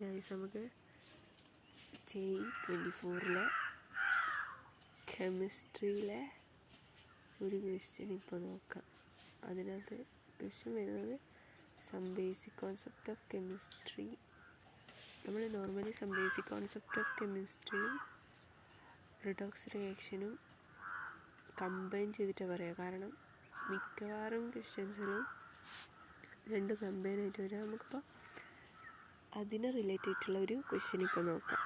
Guys നമുക്ക് J24 കെമിസ്ട്രിയിലെ ഒരു question ഇപ്പോൾ നോക്കാം. അതിനകത്ത് ക്വസ്റ്റ്യൻ വരുന്നത് some basic concept of chemistry. നമ്മൾ normally some basic concept of കെമിസ്ട്രിയും റിഡോക്സ് റിയാക്ഷനും കമ്പൈൻ ചെയ്തിട്ടാണ് പറയുക. കാരണം മിക്കവാറും ക്വസ്റ്റ്യൻസിലും രണ്ടും കമ്പൈൻ ആയിട്ട് വരിക. നമുക്കിപ്പോൾ അതിനെ റിലേറ്റ് ആയിട്ടുള്ള ഒരു ക്വസ്റ്റ്യൻ ഇപ്പോൾ നോക്കാം.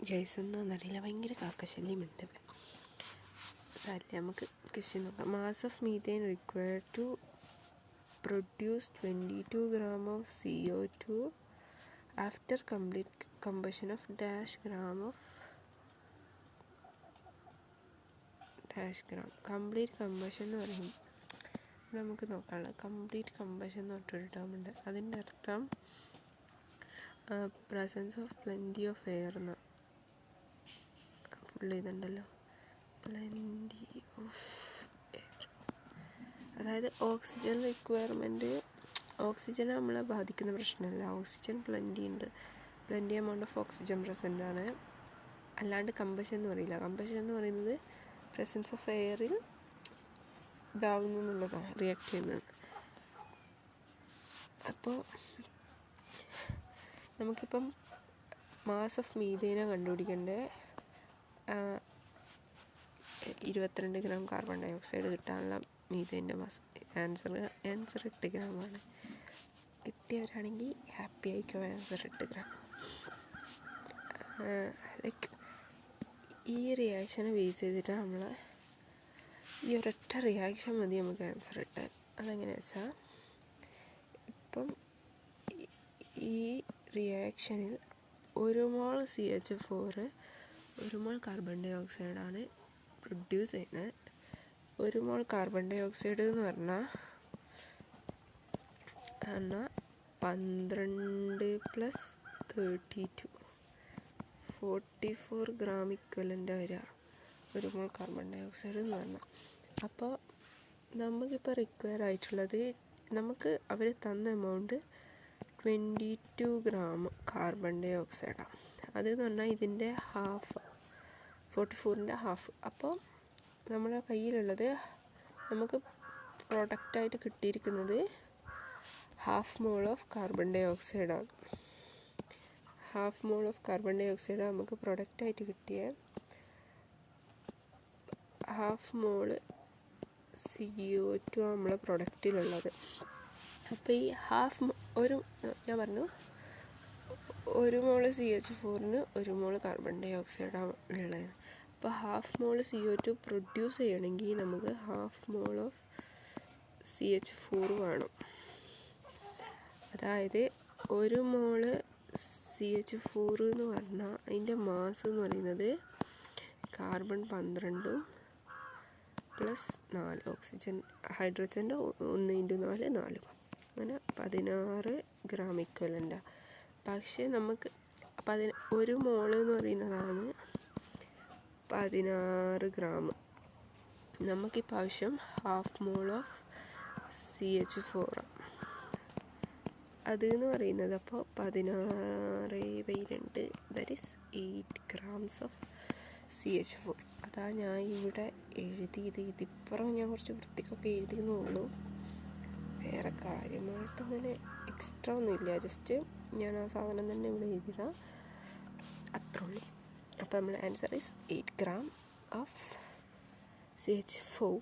ഗൈസ് എന്താണെന്നറിയില്ല, ഭയങ്കര കാക്കശല്യമുണ്ട്. അതല്ലേ, നമുക്ക് ക്വസ്റ്റ്യൻ നോക്കാം. Mass of methane required to produce 22 gram of CO2 after complete combustion of dash gram of dash gram. Complete combustion എന്ന് പറയും, നമുക്ക് നോക്കാനുള്ള കംപ്ലീറ്റ് കമ്പഷൻ എന്ന് പറഞ്ഞൊരു ടേം ഉണ്ട്. അതിൻ്റെ അർത്ഥം presence of plenty of air എന്ന് ഫുൾ ഇതുണ്ടല്ലോ, പ്ലെൻറ്റി ഓഫ് എയർ. അതായത് ഓക്സിജൻ റിക്വയർമെൻറ്റ്, ഓക്സിജൻ നമ്മളെ ബാധിക്കുന്ന പ്രശ്നമല്ല. ഓക്സിജൻ പ്ലെൻറ്റി ഉണ്ട്, plenty amount of oxygen present ആണ്. അല്ലാണ്ട് കമ്പഷൻ എന്ന് പറയില്ല. കമ്പഷൻ എന്ന് പറയുന്നത് പ്രസൻസ് ഓഫ് എയറിൽ ഇതാവുന്നു എന്നുള്ളതാണ്, റിയാക്ട് ചെയ്യുന്നത്. അപ്പോൾ നമുക്കിപ്പം മാസ് ഓഫ് മീഥേനെ കണ്ടുപിടിക്കേണ്ടത് 22 gram കാർബൺ ഡൈ ഓക്സൈഡ് കിട്ടാനുള്ള മീഥേൻ്റെ മാസ്. ആൻസർ 8 gram ആണ്. കിട്ടിയവരാണെങ്കിൽ ഹാപ്പി ആയിക്കോ. Answer 8 gram. ലൈക്ക് ഈ റിയാക്ഷനെ ബേസ് ചെയ്തിട്ട് നമ്മൾ ഈ ഒരൊറ്റ റിയാക്ഷൻ മതി നമുക്ക് ആൻസർ കിട്ടാൻ. അതെങ്ങനെയാ വെച്ചാൽ, ഇപ്പം ഈ റിയാക്ഷനിൽ 1 mol CH4 1 mol കാർബൺ ഡൈ ഓക്സൈഡാണ് പ്രൊഡ്യൂസ് ചെയ്യുന്നത്. 1 mol കാർബൺ ഡൈ ഓക്സൈഡ് എന്ന് പറഞ്ഞാൽ 12 + 32 44 gram ഇക്വലൻ്റ് വരിക 1 mol കാർബൺ ഡൈ ഓക്സൈഡ് എന്ന് പറഞ്ഞാൽ. അപ്പോൾ നമുക്കിപ്പോൾ റിക്വയർ ആയിട്ടുള്ളത്, നമുക്ക് അവർ തന്ന എമൗണ്ട് 22 gram കാർബൺ ഡൈ ഓക്സൈഡാണ്. അതെന്ന് പറഞ്ഞാൽ ഇതിൻ്റെ ഹാഫ്, 44ൻ്റെ ഹാഫ്. അപ്പോൾ നമ്മുടെ കയ്യിലുള്ളത്, നമുക്ക് പ്രൊഡക്റ്റായിട്ട് കിട്ടിയിരിക്കുന്നത് 1/2 mol ഓഫ് കാർബൺ ഡൈ ഓക്സൈഡാണ്. 1/2 mol of carbon dioxide നമുക്ക് പ്രൊഡക്റ്റായിട്ട് കിട്ടിയ 1/2 mol CO2 നമ്മളെ പ്രൊഡക്റ്റിലുള്ളത്. അപ്പോൾ ഈ ഞാൻ പറഞ്ഞു 1 mol CH4 1 mol കാർബൺ ഡൈ ഓക്സൈഡാണ് ഉള്ളത്. അപ്പോൾ 1/2 mol CO2 പ്രൊഡ്യൂസ് ചെയ്യണമെങ്കിൽ നമുക്ക് 1/2 mol ഓഫ് CH4 വേണം. അതായത് 1 mol CH4 എന്ന് പറഞ്ഞാൽ അതിൻ്റെ മാസ് എന്ന് പറയുന്നത് കാർബൺ 12 + 4 ഓക്സിജൻ, ഹൈഡ്രജൻ്റെ 1 × 4 4, അങ്ങനെ 16 gram ഇക്വലൻ്റാണ്. പക്ഷേ നമുക്ക് 1 mol എന്ന് പറയുന്നതാണ് 16 gram. നമുക്കിപ്പോൾ ആവശ്യം 1/2 mol ഓഫ് CH4 അതെന്ന് പറയുന്നത്. അപ്പോൾ 16/2 that is 8 grams of CH4. അതാ ഞാൻ ഇവിടെ എഴുതിയത്. ഇതിപ്പുറം ഞാൻ കുറച്ച് വൃത്തിക്കൊക്കെ എഴുതിയെന്നുള്ളൂ, വേറെ കാര്യമായിട്ടങ്ങനെ എക്സ്ട്രാ ഒന്നുമില്ല. ജസ്റ്റ് ഞാൻ ആ സാധനം തന്നെ ഇവിടെ എഴുതിയതാണ്, അത്രേ ഉള്ളൂ. അപ്പോൾ നമ്മുടെ answer is 8 gram of CH4.